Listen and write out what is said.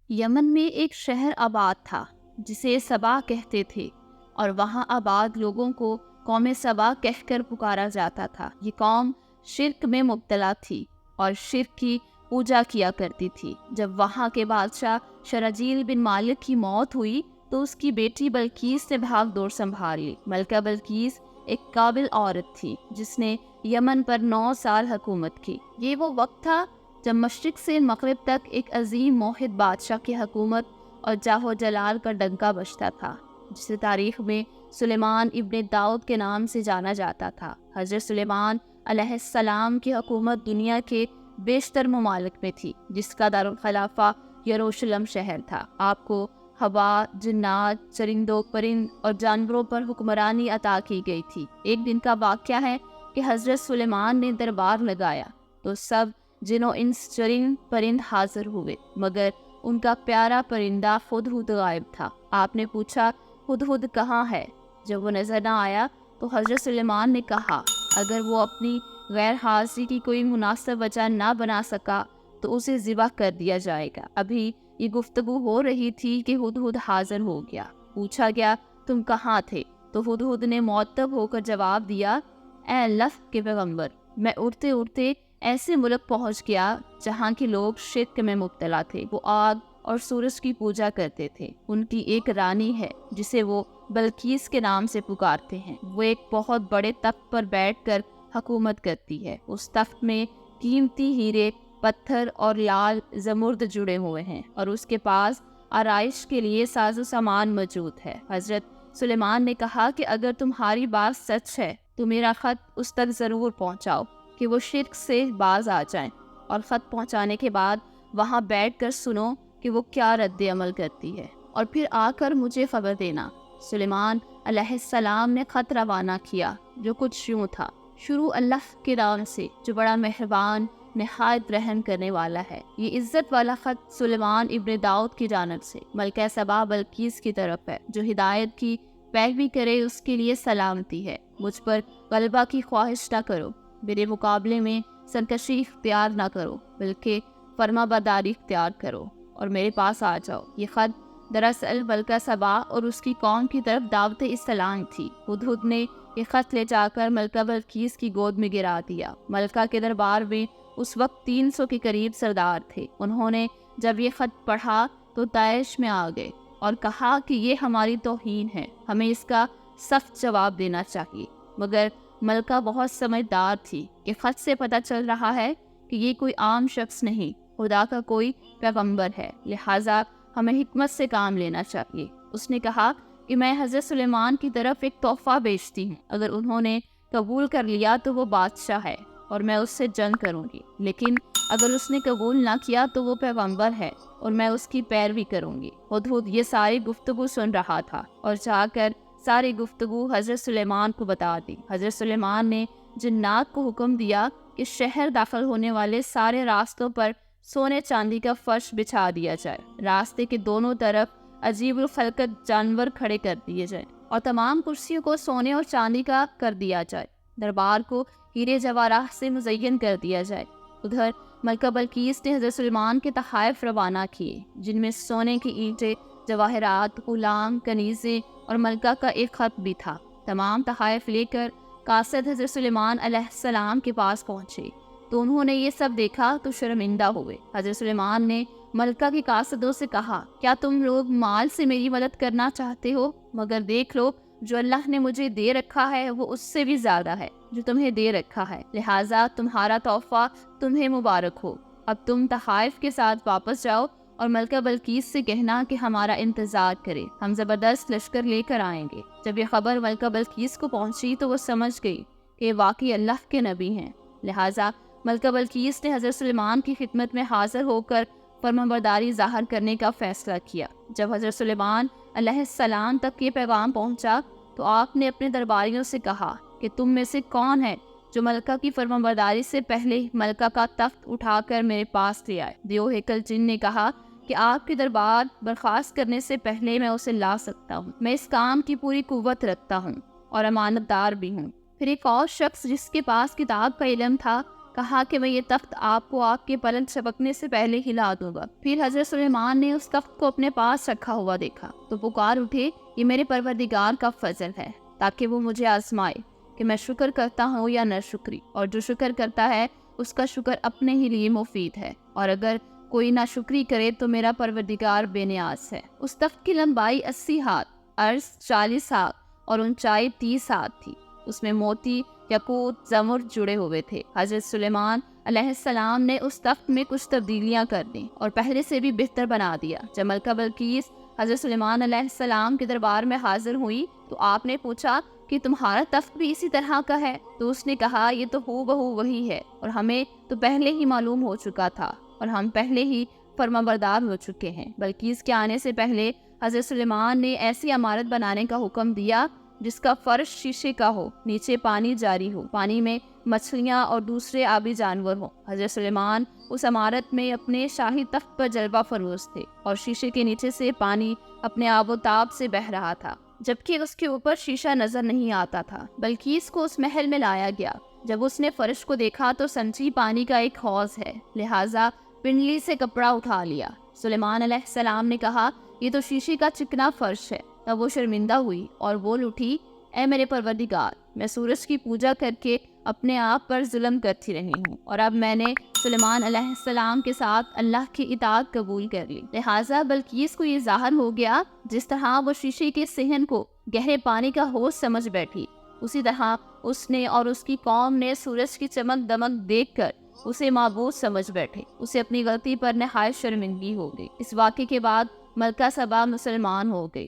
یمن میں ایک شہر آباد تھا جسے سبا کہتے تھے، اور وہاں آباد لوگوں کو قوم سبا کہہ کر پکارا جاتا تھا۔ یہ قوم شرک میں مبتلا تھی اور شرک کی پوجا کیا کرتی تھی۔ جب وہاں کے بادشاہ شرحجیل بن مالک کی موت ہوئی تو اس کی بیٹی بلقیس نے بھاگ دوڑ سنبھال لی۔ ملکہ بلقیس ایک قابل عورت تھی جس نے یمن پر 9 سال حکومت کی۔ یہ وہ وقت تھا جب مشرق سے مغرب تک ایک عظیم موحد بادشاہ کی حکومت اور جاہ و جلال کا ڈنکا بجتا تھا، جسے تاریخ میں سلیمان ابن داؤد کے نام سے جانا جاتا تھا۔ حضرت سلیمان علیہ السلام کی حکومت دنیا کے بیشتر ممالک میں تھی، جس کا دارالخلافہ یروشلم شہر تھا۔ آپ کو ہوا، جنات، چرندوں، پرند اور جانوروں پر حکمرانی عطا کی گئی تھی۔ ایک دن کا واقعہ ہے کہ حضرت سلیمان نے دربار لگایا تو سب جن و انس، چرند پرند حاضر ہوئے، مگر ان کا پیارا پرندہ ہدہد غائب تھا۔ آپ نے پوچھا، ہدہد کہاں ہے؟ جب وہ نظر نہ آیا تو حضرت سلیمان نے کہا، اگر وہ اپنی غیر حاضری کی کوئی مناسب وجہ نہ بنا سکا تو اسے ذبح کر دیا جائے گا۔ ابھی یہ گفتگو ہو رہی تھی کہ ہدہد حاضر ہو گیا۔ پوچھا گیا، تم کہاں تھے؟ تو ہدہد نے معطب ہو کر جواب دیا، اے اللہ کے پیغمبر، میں اڑتے اڑتے ایسے ملک پہنچ گیا جہاں کے لوگ شرک میں مبتلا تھے۔ وہ آگ اور سورج کی پوجا کرتے تھے۔ ان کی ایک رانی ہے جسے وہ بلقیس کے نام سے پکارتے ہیں۔ وہ ایک بہت بڑے تخت پر بیٹھ کر حکومت کرتی ہے۔ اس تخت میں قیمتی ہیرے، پتھر اور لال زمرد جڑے ہوئے ہیں، اور اس کے پاس آرائش کے لیے ساز و سامان موجود ہے۔ حضرت سلیمان نے کہا کہ اگر تمہاری بات سچ ہے تو میرا خط اس تک ضرور پہنچاؤ کہ وہ شرک سے باز آ جائیں، اور خط پہنچانے کے بعد وہاں بیٹھ کر سنو کہ وہ کیا رد عمل کرتی ہے، اور پھر آ کر مجھے خبر دینا۔ سلیمان علیہ السلام نے خط روانہ کیا جو کچھ یوں تھا، شروع اللہ کے نام سے جو بڑا مہربان نہایت رحم کرنے والا ہے۔ یہ عزت والا خط سلیمان ابن داؤد کی جانب سے ملکہ سبا بلقیس کی طرف ہے۔ جو ہدایت کی پیروی کرے اس کے لیے سلامتی ہے۔ مجھ پر غلبہ کی خواہش نہ کرو، میرے مقابلے میں سرکشی اختیار نہ کرو، بلکہ فرما برداری اختیار کرو اور میرے پاس آ جاؤ۔ یہ خط دراصل ملکہ سبا اور اس کی قوم کی طرف دعوت اسلام تھی۔ ہدہد نے یہ خط لے جا کر ملکہ بلقیس کی گود میں گرا دیا۔ ملکہ کے دربار میں اس وقت 300 کے قریب سردار تھے۔ انہوں نے جب یہ خط پڑھا تو طیش میں آ گئے اور کہا کہ یہ ہماری توہین ہے، ہمیں اس کا سخت جواب دینا چاہیے۔ مگر ملکہ بہت سمجھدار تھی کہ خط سے پتہ چل رہا ہے کہ یہ کوئی عام شخص نہیں، خدا کا کوئی پیغمبر ہے، لہٰذا ہمیں حکمت سے کام لینا چاہیے۔ اس نے کہا کہ میں حضرت سلیمان کی طرف ایک تحفہ بیچتی ہوں، اگر انہوں نے قبول کر لیا تو وہ بادشاہ ہے اور میں اس سے جنگ کروں گی، لیکن اگر اس نے قبول نہ کیا تو وہ پیغمبر ہے اور میں اس کی پیروی کروں گی۔ ہدہد یہ ساری گفتگو سن رہا تھا اور جا کر ساری گفتگو حضرت سلیمان کو بتا دی۔ حضرت سلیمان نے جنات کو حکم دیا کہ شہر داخل ہونے والے سارے راستوں پر سونے چاندی کا فرش بچھا دیا جائے، راستے کے دونوں طرف عجیب الخلقت جانور کھڑے کر دیے جائیں، اور تمام کرسیوں کو سونے اور چاندی کا کر دیا جائے، دربار کو ہیرے جواہرات سے مزین کر دیا جائے۔ ادھر ملکہ بلقیس نے حضرت سلیمان کے تحائف روانہ کیے، جن میں سونے کی اینٹیں، جواہرات، غلام، کنیزیں اور ملکہ کا ایک خط بھی تھا۔ تمام تحائف لے کر قاصد حضرت سلیمان علیہ السلام کے پاس پہنچے تو انہوں نے یہ سب دیکھا تو شرمندہ ہوئے۔ حضرت سلیمان نے ملکہ کے قاصدوں سے کہا، کیا تم لوگ مال سے میری مدد کرنا چاہتے ہو؟ مگر دیکھ لو، جو اللہ نے مجھے دے رکھا ہے وہ اس سے بھی زیادہ ہے جو تمہیں دے رکھا ہے، لہٰذا تمہارا تحفہ تمہیں مبارک ہو۔ اب تم تحائف کے ساتھ واپس جاؤ اور ملکہ بلقیس سے کہنا کہ ہمارا انتظار کرے، ہم زبردست لشکر لے کر آئیں گے۔ جب یہ خبر ملکہ بلقیس کو پہنچی تو وہ سمجھ گئی کہ واقعی اللہ کے نبی ہیں، لہٰذا ملکہ بلقیس نے حضرت سلیمان کی خدمت میں حاضر ہو کر فرمانبرداری ظاہر کرنے کا فیصلہ کیا۔ جب حضرت سلیمان علیہ السلام تک یہ پیغام پہنچا تو آپ نے اپنے درباریوں سے کہا کہ تم میں سے کون ہے جو ملکہ کی فرمانبرداری سے پہلے ملکہ کا تخت اٹھا کر میرے پاس لے آئے؟ دیو ہیکل جن نے کہا کہ آپ کے دربار برخاست کرنے سے پہلے میں اسے لا سکتا ہوں، میں اس کام کی پوری قوت رکھتا ہوں اور امانت دار بھی ہوں۔ پھر ایک اور شخص جس کے پاس کتاب کا علم تھا کہا کہ میں یہ تخت آپ کو آپ کے پلنگ چھپکنے سے پہلے ہلا دوں گا۔ پھر حضرت سلیمان نے اس تخت کو اپنے پاس رکھا ہوا دیکھا تو پکار اٹھے، یہ میرے پروردگار کا فضل ہے تاکہ وہ مجھے آزمائے کہ میں شکر کرتا ہوں یا نہ شکری، اور جو شکر کرتا ہے اس کا شکر اپنے ہی لیے مفید ہے، اور اگر کوئی نہ شکری کرے تو میرا پروردگار بے نیاز ہے۔ اس تخت کی لمبائی 80 ہاتھ، عرض 40 ہاتھ اور اونچائی 30 ہاتھ تھی۔ اس میں موتی، یاقوت، زمرد جڑے ہوئے تھے۔ حضرت سلیمان علیہ السلام نے اس تخت میں کچھ تبدیلیاں کر دیں اور پہلے سے بھی بہتر بنا دیا۔ جب ملکہ بلقیس حضرت سلیمان علیہ السلام کے دربار میں حاضر ہوئی تو آپ نے پوچھا کہ تمہارا تخت بھی اسی طرح کا ہے؟ تو اس نے کہا، یہ تو ہو بہو وہی ہے، اور ہمیں تو پہلے ہی معلوم ہو چکا تھا اور ہم پہلے ہی فرمانبردار ہو چکے ہیں۔ بلقیس کے آنے سے پہلے حضرت سلیمان نے ایسی عمارت بنانے کا حکم دیا جس کا فرش شیشے کا ہو، نیچے پانی جاری ہو، پانی میں مچھلیاں اور دوسرے آبی جانور ہوں۔ حضرت سلیمان اس عمارت میں اپنے شاہی تخت پر جلوہ فروز تھے اور شیشے کے نیچے سے پانی اپنے آب و تاب سے بہہ رہا تھا، جبکہ اس کے اوپر شیشہ نظر نہیں آتا تھا۔ بلقیس کو اس محل میں لایا گیا۔ جب اس نے فرش کو دیکھا تو سمجھی پانی کا ایک حوض ہے، لہٰذا پنڈلی سے کپڑا اٹھا لیا۔ سلیمان علیہ السلام نے کہا، یہ تو شیشے کا چکنا فرش ہے۔ تب وہ شرمندہ ہوئی اور بول اٹھی، اے میرے پروردگار، میں سورج کی پوجا کر کے اپنے آپ پر ظلم کرتی رہی ہوں، اور اب میں نے سلیمان علیہ السلام کے ساتھ اللہ کی اطاعت قبول کر لی۔ لہٰذا بلقیس کو یہ ظاہر ہو گیا جس طرح وہ شیشے کے صحن کو گہرے پانی کا حوض سمجھ بیٹھی، اسی طرح اس نے اور اس کی قوم نے سورج کی چمک دمک دیکھ کر اسے معبود سمجھ بیٹھے۔ اسے اپنی غلطی پر نہایت شرمندگی ہو گئی۔ اس واقعے کے بعد ملکہ سبا مسلمان ہو گئی۔